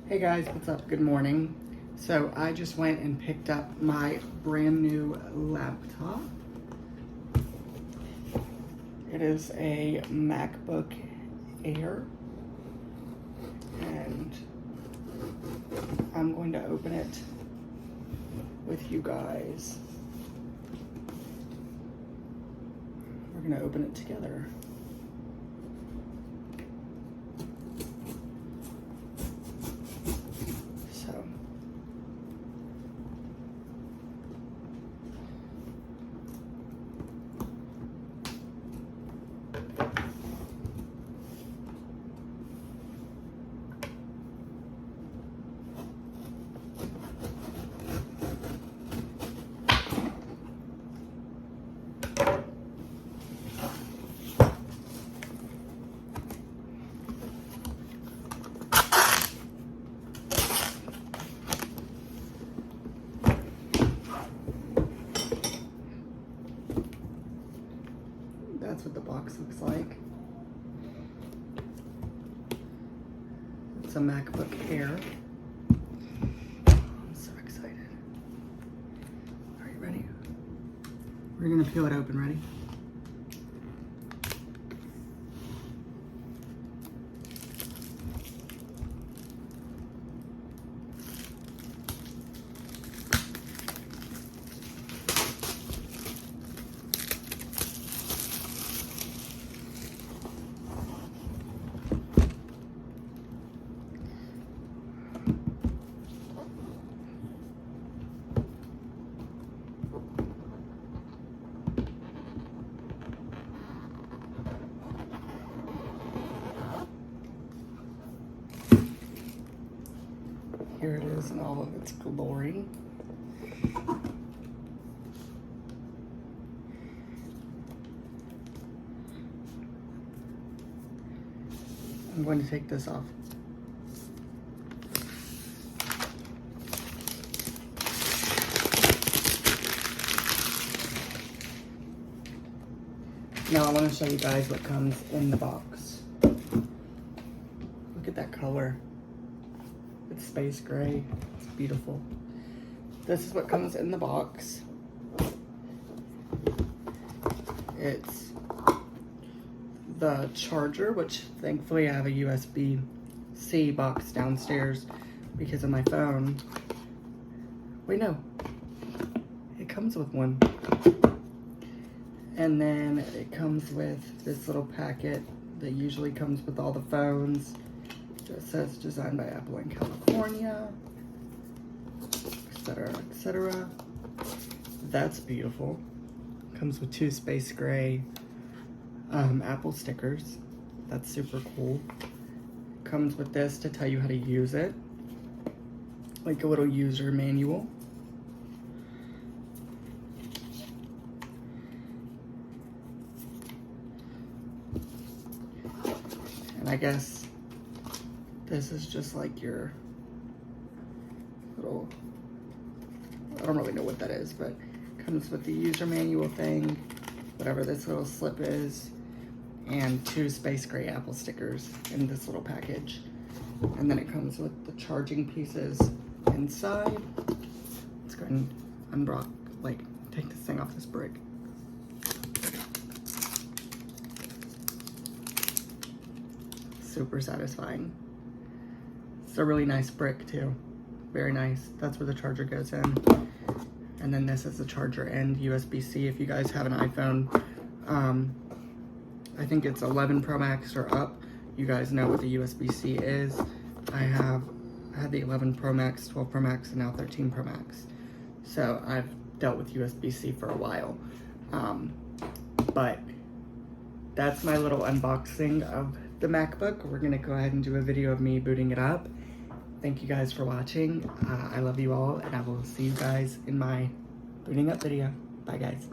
Hey guys, what's up? Good morning. So I just went and picked up my brand new laptop. It is a MacBook Air, and I'm going to open it with you guys. We're going to open it together. So that's what the box looks like. It's a MacBook Air. I'm so excited. Are you ready? We're gonna peel it open. Ready? Here it is in all of its glory. I'm going to take this off. Now I want to show you guys what comes in the box. Look at that color. It's space gray. It's beautiful. This is what comes in the box. It's the charger, which thankfully I have a USB-C box downstairs because of my phone. Wait, no. It comes with one. And then it comes with this little packet that usually comes with all the phones. It says designed by Apple in California, etc., etc. That's beautiful. Comes with 2 space gray Apple stickers. That's super cool. Comes with this to tell you how to use it, like a little user manual. And I guess this is just like your little, I don't really know what that is, but comes with the user manual thing, whatever this little slip is, and 2 space gray Apple stickers in this little package. And then it comes with the charging pieces inside. Let's go ahead and unblock, like, take this thing off this brick. Super satisfying. It's a really nice brick too. Very nice. That's where the charger goes in. And then this is the charger and USB-C. If you guys have an iPhone, I think it's 11 Pro Max or up. You guys know what the USB-C is. I had the 11 Pro Max, 12 Pro Max, and now 13 Pro Max. So I've dealt with USB-C for a while. But that's my little unboxing of the MacBook. We're gonna go ahead and do a video of me booting it up. Thank you guys for watching. I love you all, and I will see you guys in my booting up video. Bye guys.